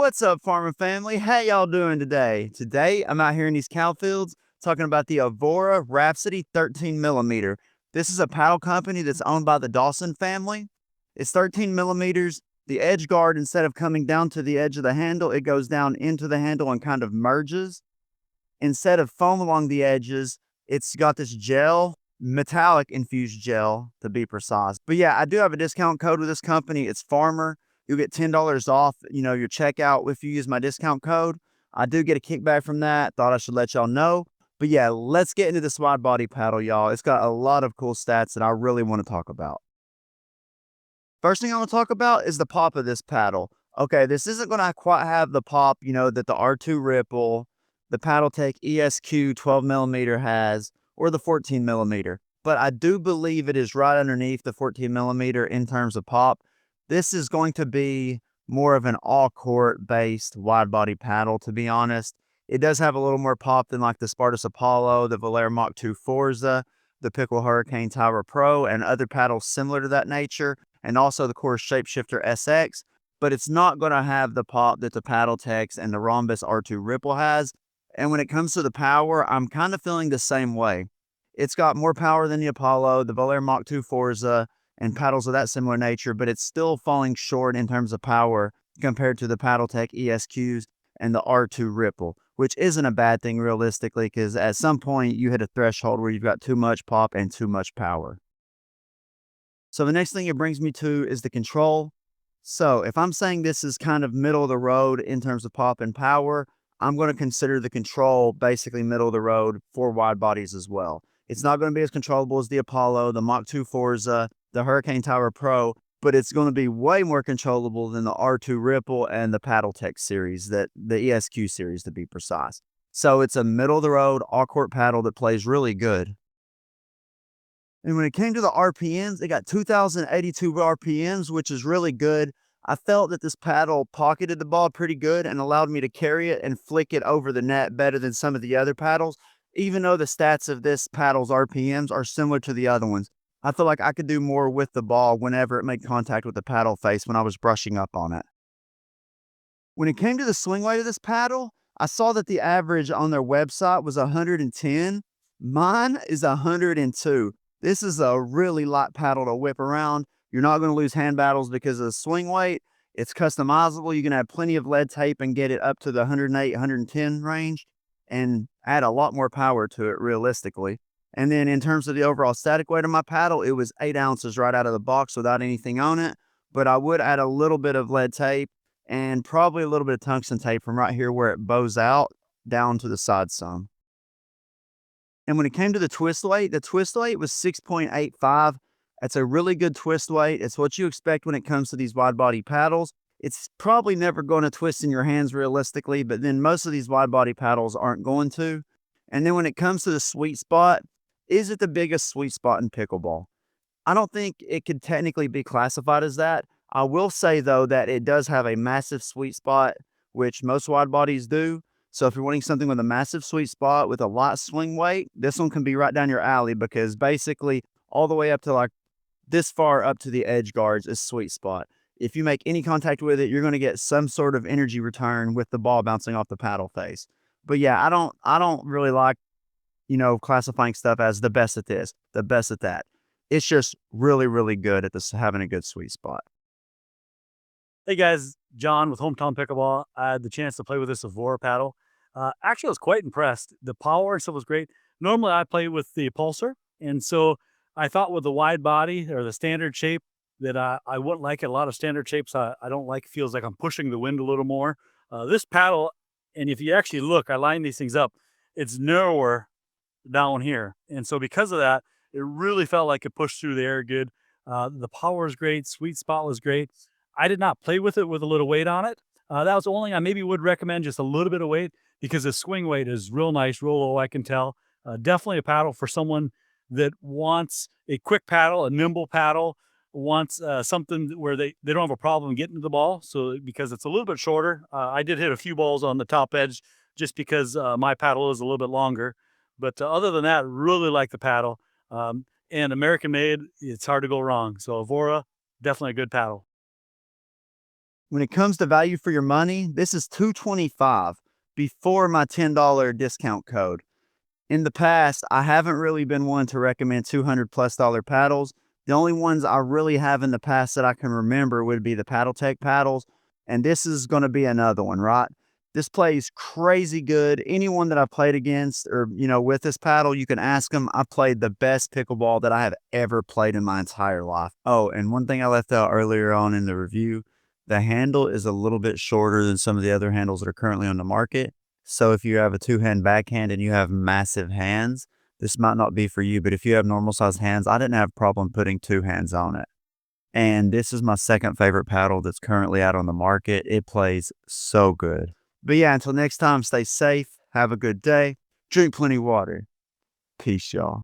What's up, farming family? How y'all doing today? Today, I'm out here in these cow fields talking about the Avoura Rhapsody 13mm. This is a paddle company that's owned by the Dawson family. It's 13 millimeters. The edge guard, instead of coming down to the edge of the handle, it goes down into the handle and kind of merges. Instead of foam along the edges, it's got this gel, metallic infused gel to be precise. But yeah, I do have a discount code with this company. It's Farmer. You'll get $10 off, your checkout if you use my discount code. I do get a kickback from that. Thought I should let y'all know. But yeah, let's get into this wide body paddle, y'all. It's got a lot of cool stats that I really want to talk about. First thing I want to talk about is the pop of this paddle. Okay, this isn't going to quite have the pop, that the R2 Ripple, the Paddletech ESQ 12mm has, or the 14mm. But I do believe it is right underneath the 14mm in terms of pop. This is going to be more of an all-court based wide body paddle, to be honest. It does have a little more pop than like the Spartus Apollo, the Valera Mach 2 Forza, the Pickle Hurricane Tower Pro, and other paddles similar to that nature, and also the Course Shapeshifter SX, but it's not going to have the pop that the Paddletechs and the Rhombus R2 Ripple has. And when it comes to the power, I'm kind of feeling the same way. It's got more power than the Apollo, the Valera Mach 2 Forza, and paddles of that similar nature, but it's still falling short in terms of power compared to the Paddletech ESQs and the R2 Ripple, which isn't a bad thing realistically, because at some point you hit a threshold where you've got too much pop and too much power. So the next thing it brings me to is the control. So if I'm saying this is kind of middle of the road in terms of pop and power, I'm going to consider the control basically middle of the road for wide bodies as well. It's not going to be as controllable as the Apollo, the Mach 2 Forza, the Hurricane Tower Pro, but it's going to be way more controllable than the R2 Ripple and the Paddletech series, the ESQ series to be precise. So it's a middle of the road, all court paddle that plays really good. And when it came to the RPMs, it got 2,082 RPMs, which is really good. I felt that this paddle pocketed the ball pretty good and allowed me to carry it and flick it over the net better than some of the other paddles, even though the stats of this paddle's RPMs are similar to the other ones. I feel like I could do more with the ball whenever it made contact with the paddle face when I was brushing up on it. When it came to the swing weight of this paddle, I saw that the average on their website was 110. Mine is 102. This is a really light paddle to whip around. You're not going to lose hand battles because of the swing weight. It's customizable. You can have plenty of lead tape and get it up to the 108, 110 range and add a lot more power to it realistically. And then in terms of the overall static weight of my paddle, it was 8 ounces right out of the box without anything on it. But I would add a little bit of lead tape and probably a little bit of tungsten tape from right here where it bows out down to the side some. And when it came to the twist weight was 6.85. That's a really good twist weight. It's what you expect when it comes to these wide body paddles. It's probably never going to twist in your hands realistically, but then most of these wide body paddles aren't going to. And then when it comes to the sweet spot, is it the biggest sweet spot in pickleball? I don't think it could technically be classified as that. I will say though that it does have a massive sweet spot, which most wide bodies do. So if you're wanting something with a massive sweet spot with a light swing weight, this one can be right down your alley because basically all the way up to like this far up to the edge guards is sweet spot. If you make any contact with it, you're going to get some sort of energy return with the ball bouncing off the paddle face. But yeah, I don't really like, classifying stuff as the best at this, the best at that. It's just really, really good at this, having a good sweet spot. Hey guys, John with Hometown Pickleball. I had the chance to play with this Avoura paddle. Actually, I was quite impressed. The power and stuff was great. Normally, I play with the Pulsar, and so I thought with the wide body or the standard shape that I wouldn't like it. A lot of standard shapes I don't like. Feels like I'm pushing the wind a little more. This paddle, and if you actually look, I line these things up. It's narrower down here, and so because of that, it really felt like it pushed through the air good. The power is great. Sweet spot was great. I did not play with it with a little weight on it. That was the only thing I maybe would recommend, just a little bit of weight, because the swing weight is real nice, real low, I can tell. Definitely a paddle for someone that wants a quick paddle, a nimble paddle, wants something where they don't have a problem getting to the ball. So because it's a little bit shorter, I did hit a few balls on the top edge just because my paddle is a little bit longer. But other than that, really like the paddle. And American made, it's hard to go wrong. So Avoura, definitely a good paddle. When it comes to value for your money, this is $225 before my $10 discount code. In the past, I haven't really been one to recommend $200+ paddles. The only ones I really have in the past that I can remember would be the Paddle Tech paddles, and this is going to be another one, right? This plays crazy good. Anyone that I played against or, with this paddle, you can ask them. I played the best pickleball that I have ever played in my entire life. Oh, and one thing I left out earlier on in the review, the handle is a little bit shorter than some of the other handles that are currently on the market. So if you have a two-hand backhand and you have massive hands, this might not be for you, but if you have normal sized hands, I didn't have a problem putting two hands on it. And this is my second favorite paddle that's currently out on the market. It plays so good. But yeah, until next time, stay safe, have a good day, drink plenty of water. Peace, y'all.